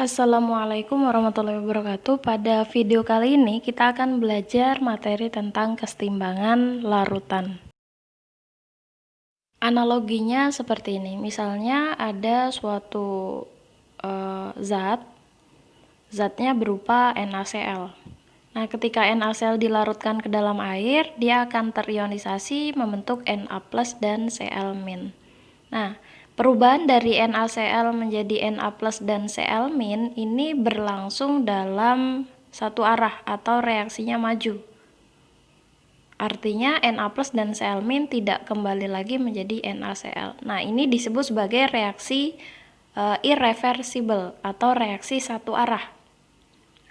Assalamualaikum warahmatullahi wabarakatuh. Pada video kali ini kita akan belajar materi tentang kesetimbangan larutan. Analoginya seperti ini. Misalnya ada suatu zatnya berupa NaCl. Nah, ketika NaCl dilarutkan ke dalam air, dia akan terionisasi membentuk Na+ dan Cl-. Nah, perubahan dari NaCl menjadi Na+ dan Cl- ini berlangsung dalam satu arah atau reaksinya maju. Artinya Na+ dan Cl- tidak kembali lagi menjadi NaCl. Nah, ini disebut sebagai reaksi irreversible atau reaksi satu arah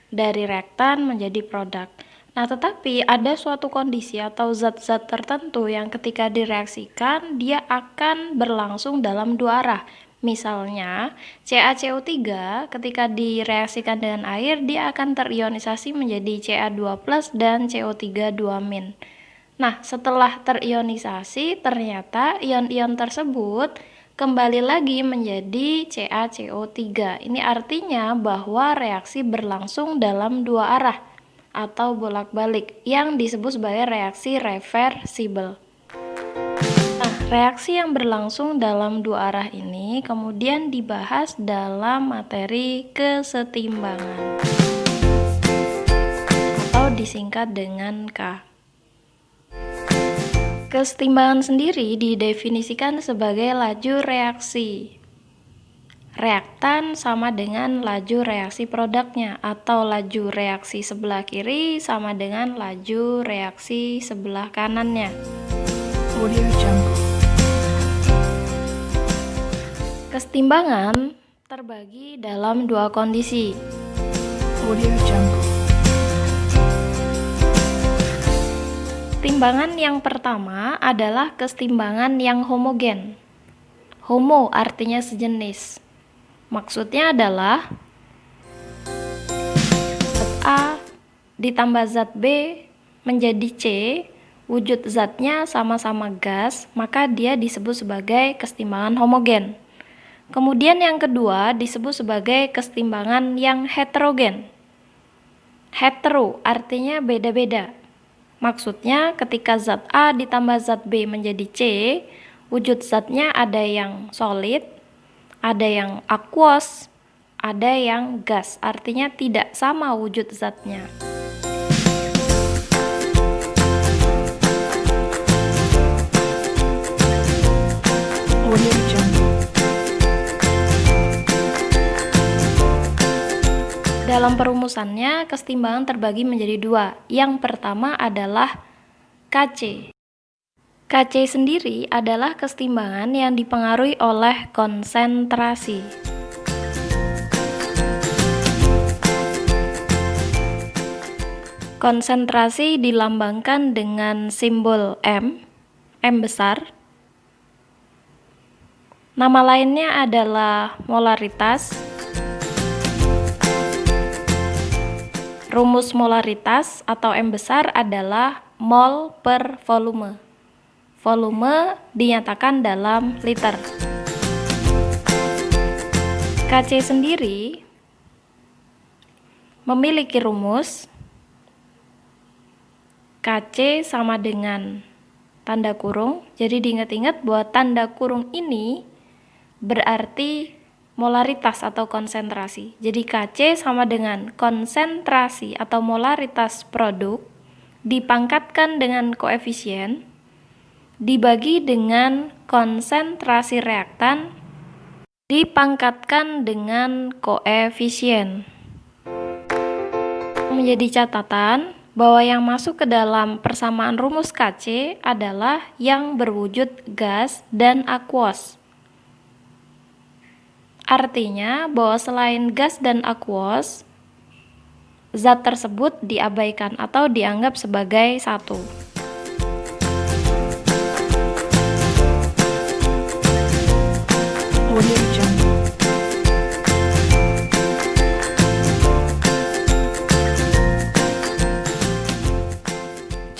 dari reaktan menjadi produk. Nah, tetapi ada suatu kondisi atau zat-zat tertentu yang ketika direaksikan dia akan berlangsung dalam dua arah. Misalnya, CaCO3 ketika direaksikan dengan air dia akan terionisasi menjadi Ca2+ dan CO3 2-. Nah, setelah terionisasi ternyata ion-ion tersebut kembali lagi menjadi CaCO3. Ini artinya bahwa reaksi berlangsung dalam dua arah atau bolak-balik yang disebut sebagai reaksi reversible. Nah, reaksi yang berlangsung dalam dua arah ini kemudian dibahas dalam materi kesetimbangan atau disingkat dengan K. Kesetimbangan sendiri didefinisikan sebagai laju reaksi reaktan sama dengan laju reaksi produknya, atau laju reaksi sebelah kiri sama dengan laju reaksi sebelah kanannya. Kesetimbangan terbagi dalam dua kondisi. Kesetimbangan yang pertama adalah kesetimbangan yang homogen. Homo artinya sejenis. Maksudnya adalah zat A ditambah zat B menjadi C, wujud zatnya sama-sama gas, maka dia disebut sebagai kesetimbangan homogen. Kemudian yang kedua disebut sebagai kesetimbangan yang heterogen. Hetero artinya beda-beda. Maksudnya ketika zat A ditambah zat B menjadi C, wujud zatnya ada yang solid, ada yang aquos, ada yang gas, artinya tidak sama wujud zatnya. Dalam perumusannya, kesetimbangan terbagi menjadi dua. Yang pertama adalah Kc. Kc sendiri adalah kesetimbangan yang dipengaruhi oleh konsentrasi. Konsentrasi dilambangkan dengan simbol M besar. Nama lainnya adalah molaritas. Rumus molaritas atau M besar adalah mol per volume. Volume dinyatakan dalam liter. Kc sendiri memiliki rumus Kc sama dengan tanda kurung. Jadi diingat-ingat bahwa tanda kurung ini berarti molaritas atau konsentrasi. Jadi Kc sama dengan konsentrasi atau molaritas produk dipangkatkan dengan koefisien dibagi dengan konsentrasi reaktan dipangkatkan dengan koefisien. Menjadi catatan bahwa yang masuk ke dalam persamaan rumus Kc adalah yang berwujud gas dan aquos. Artinya bahwa selain gas dan aquos, zat tersebut diabaikan atau dianggap sebagai satu.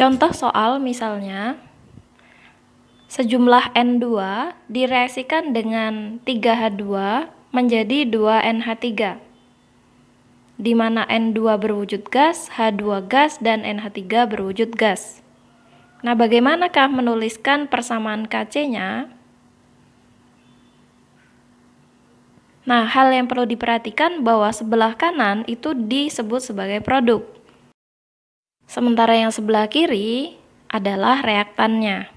Contoh soal misalnya, sejumlah N2 direaksikan dengan 3H2 menjadi 2NH3. di mana N2 berwujud gas, H2 gas, dan NH3 berwujud gas. Nah, bagaimanakah menuliskan persamaan Kc-nya? Nah, hal yang perlu diperhatikan bahwa sebelah kanan itu disebut sebagai produk. Sementara yang sebelah kiri adalah reaktannya.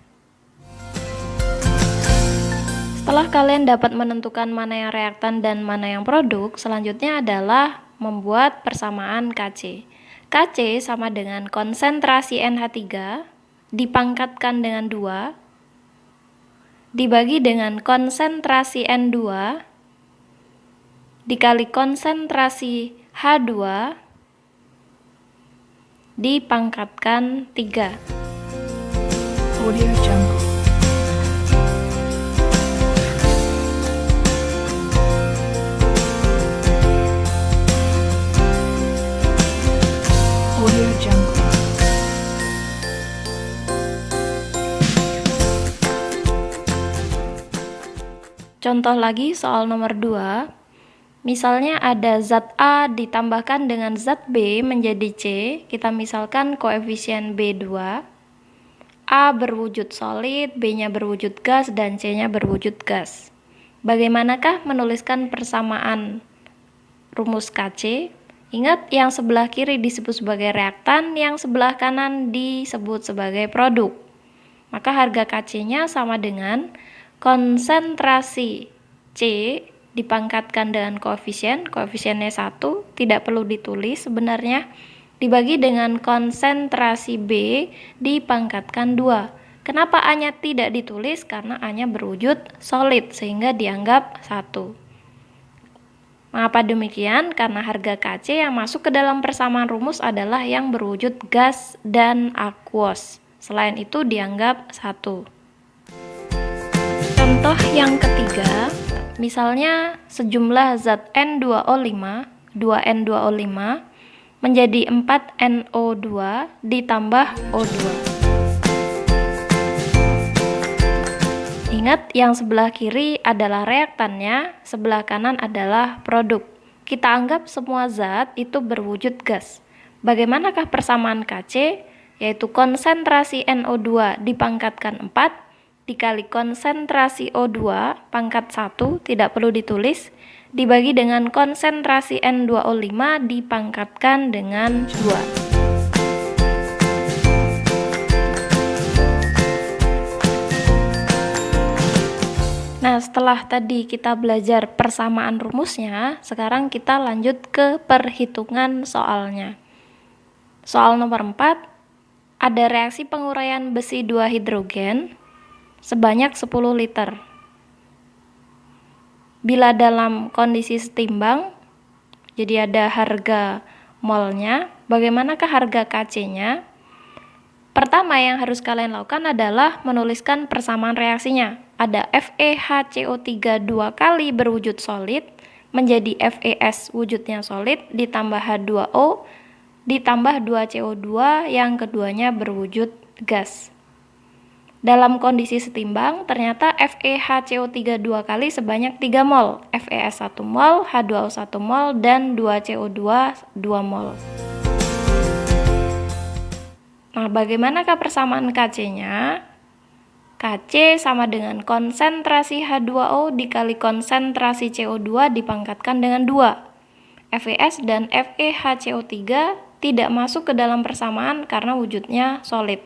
Setelah kalian dapat menentukan mana yang reaktan dan mana yang produk, selanjutnya adalah membuat persamaan Kc. Kc sama dengan konsentrasi NH3 dipangkatkan dengan 2 dibagi dengan konsentrasi N2 dikali konsentrasi H2 dipangkatkan 3. Audio Jungle. Audio Jungle. Contoh lagi soal nomor 2. Misalnya ada zat A ditambahkan dengan zat B menjadi C, kita misalkan koefisien B2. A berwujud solid, B-nya berwujud gas, dan C-nya berwujud gas. Bagaimanakah menuliskan persamaan rumus Kc? Ingat, yang sebelah kiri disebut sebagai reaktan, yang sebelah kanan disebut sebagai produk. Maka harga Kc-nya sama dengan konsentrasi C dipangkatkan dengan koefisiennya 1, tidak perlu ditulis sebenarnya, dibagi dengan konsentrasi B dipangkatkan 2. Kenapa A-nya tidak ditulis? Karena A-nya berwujud solid, sehingga dianggap 1. Mengapa demikian? Karena harga Kc yang masuk ke dalam persamaan rumus adalah yang berwujud gas dan aquos. Selain itu dianggap 1. Contoh yang ketiga, misalnya sejumlah zat N2O5, 2N2O5 menjadi 4NO2 ditambah O2. Ingat, yang sebelah kiri adalah reaktannya, sebelah kanan adalah produk. Kita anggap semua zat itu berwujud gas. Bagaimanakah persamaan Kc? Yaitu konsentrasi NO2 dipangkatkan 4 dikali konsentrasi O2 pangkat 1, tidak perlu ditulis, dibagi dengan konsentrasi N2O5 dipangkatkan dengan 2. Nah, setelah tadi kita belajar persamaan rumusnya, sekarang kita lanjut ke perhitungan soalnya. Soal nomor 4, ada reaksi penguraian besi 2 hidrogen sebanyak 10 liter. Bila dalam kondisi setimbang, jadi ada harga molnya, bagaimanakah harga Kc-nya? Pertama yang harus kalian lakukan adalah menuliskan persamaan reaksinya. Ada FeHCO3 2 kali berwujud solid menjadi FeS wujudnya solid ditambah H2O ditambah 2CO2 yang keduanya berwujud gas. Dalam kondisi setimbang, ternyata FeHCO3 2 kali sebanyak 3 mol, FeS 1 mol, H2O 1 mol, dan 2CO2 2 mol. Nah, bagaimanakah persamaan Kc-nya? Kc sama dengan konsentrasi H2O dikali konsentrasi CO2 dipangkatkan dengan 2. FeS dan FeHCO3 tidak masuk ke dalam persamaan karena wujudnya solid.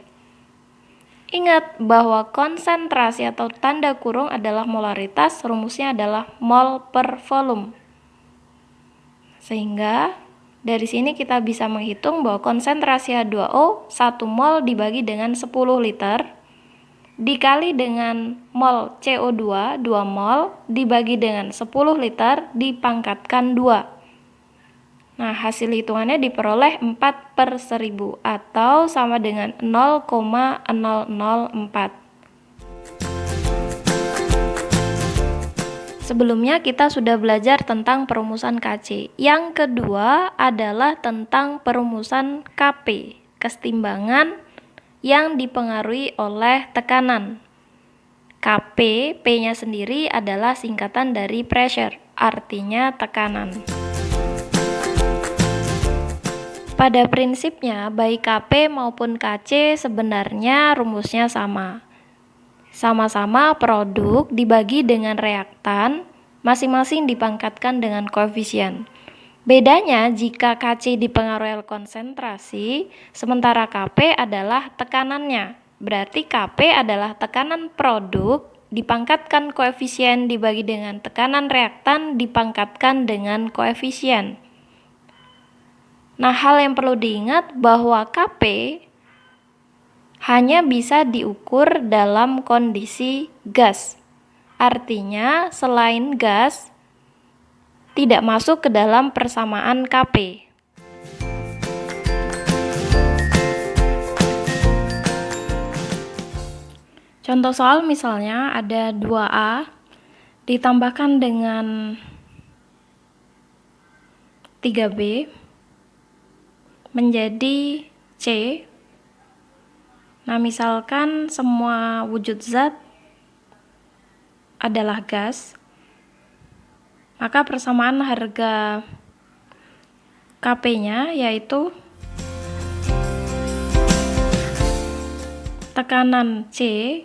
Ingat bahwa konsentrasi atau tanda kurung adalah molaritas, rumusnya adalah mol per volume. Sehingga dari sini kita bisa menghitung bahwa konsentrasi H2O 1 mol dibagi dengan 10 liter dikali dengan mol CO2 2 mol dibagi dengan 10 liter dipangkatkan 2. Nah, hasil hitungannya diperoleh 4/1000 atau sama dengan 0,004. Sebelumnya kita sudah belajar tentang perumusan Kc. Yang kedua adalah tentang perumusan Kp, kesetimbangan yang dipengaruhi oleh tekanan. Kp, P-nya sendiri adalah singkatan dari pressure, artinya tekanan. Pada prinsipnya, baik Kp maupun Kc sebenarnya rumusnya sama. Sama-sama produk dibagi dengan reaktan, masing-masing dipangkatkan dengan koefisien. Bedanya jika Kc dipengaruhi oleh konsentrasi, sementara Kp adalah tekanannya. Berarti Kp adalah tekanan produk dipangkatkan koefisien dibagi dengan tekanan reaktan dipangkatkan dengan koefisien. Nah, hal yang perlu diingat bahwa Kp hanya bisa diukur dalam kondisi gas. Artinya, selain gas, tidak masuk ke dalam persamaan Kp. Contoh soal misalnya ada 2A ditambahkan dengan 3B menjadi C. Nah, misalkan semua wujud zat adalah gas, maka persamaan harga Kp-nya yaitu tekanan C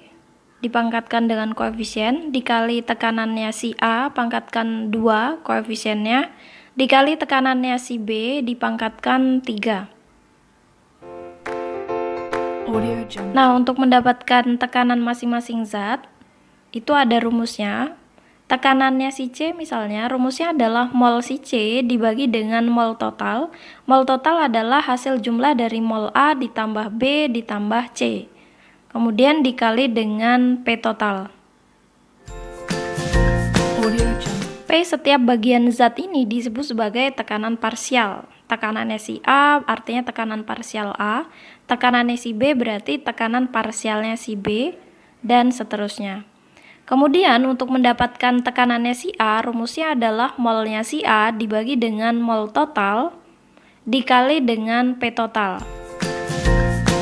dipangkatkan dengan koefisien dikali tekanannya si A pangkatkan 2 koefisiennya dikali tekanannya si B dipangkatkan 3. Audio Jungle. Nah, untuk mendapatkan tekanan masing-masing zat itu ada rumusnya. Tekanannya si C misalnya rumusnya adalah mol si C dibagi dengan mol total. Mol total adalah hasil jumlah dari mol A ditambah B ditambah C. Kemudian dikali dengan P total. Audio Jungle. P setiap bagian zat ini disebut sebagai tekanan parsial. Tekanannya si A artinya tekanan parsial A, tekanannya si B berarti tekanan parsialnya si B, dan seterusnya. Kemudian untuk mendapatkan tekanannya si A, rumusnya adalah molnya si A dibagi dengan mol total dikali dengan P total.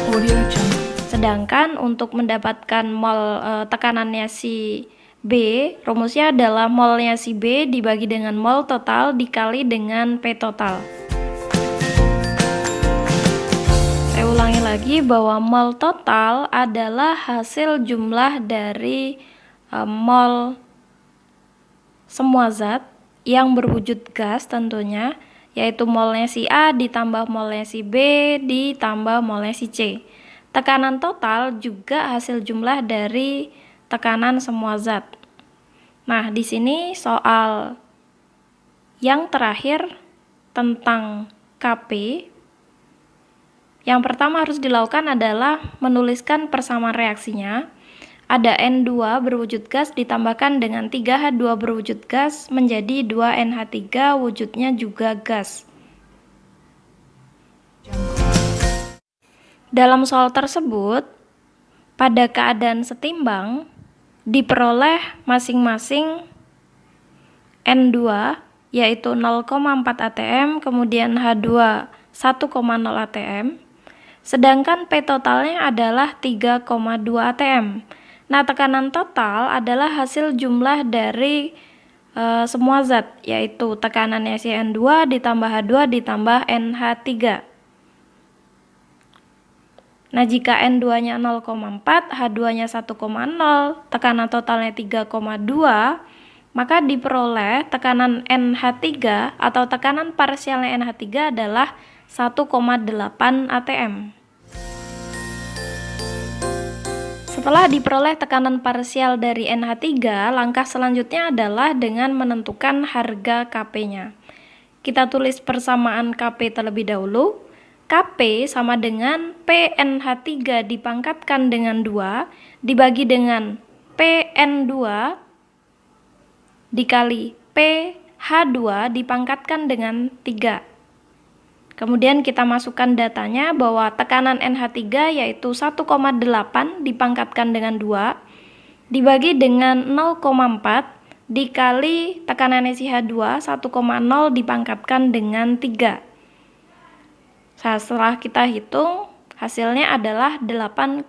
Audio Jungle. Sedangkan untuk mendapatkan mol tekanannya si B, rumusnya adalah molnya si B dibagi dengan mol total dikali dengan P total. Saya ulangi lagi bahwa mol total adalah hasil jumlah dari mol semua zat yang berwujud gas tentunya, yaitu molnya si A ditambah molnya si B ditambah molnya si C. Tekanan total juga hasil jumlah dari tekanan semua zat. Nah, di sini soal yang terakhir tentang Kp. Yang pertama harus dilakukan adalah menuliskan persamaan reaksinya. Ada N2 berwujud gas ditambahkan dengan 3H2 berwujud gas menjadi 2NH3 wujudnya juga gas. Dalam soal tersebut, pada keadaan setimbang, diperoleh masing-masing N2 yaitu 0,4 atm, kemudian H2 1,0 atm, sedangkan P totalnya adalah 3,2 atm. Nah, tekanan total adalah hasil jumlah dari semua zat, yaitu tekanannya si N2 ditambah H2 ditambah NH3. Nah, jika N2-nya 0,4, H2-nya 1,0, tekanan totalnya 3,2, maka diperoleh tekanan NH3 atau tekanan parsialnya NH3 adalah 1,8 atm. Setelah diperoleh tekanan parsial dari NH3, langkah selanjutnya adalah dengan menentukan harga Kp-nya. Kita tulis persamaan Kp terlebih dahulu. Kp sama dengan PNH3 dipangkatkan dengan 2 dibagi dengan PN2 dikali PH2 dipangkatkan dengan 3. Kemudian kita masukkan datanya bahwa tekanan NH3 yaitu 1,8 dipangkatkan dengan 2 dibagi dengan 0,4 dikali tekanan SiH2 1,0 dipangkatkan dengan 3. Setelah kita hitung, hasilnya adalah 8,1.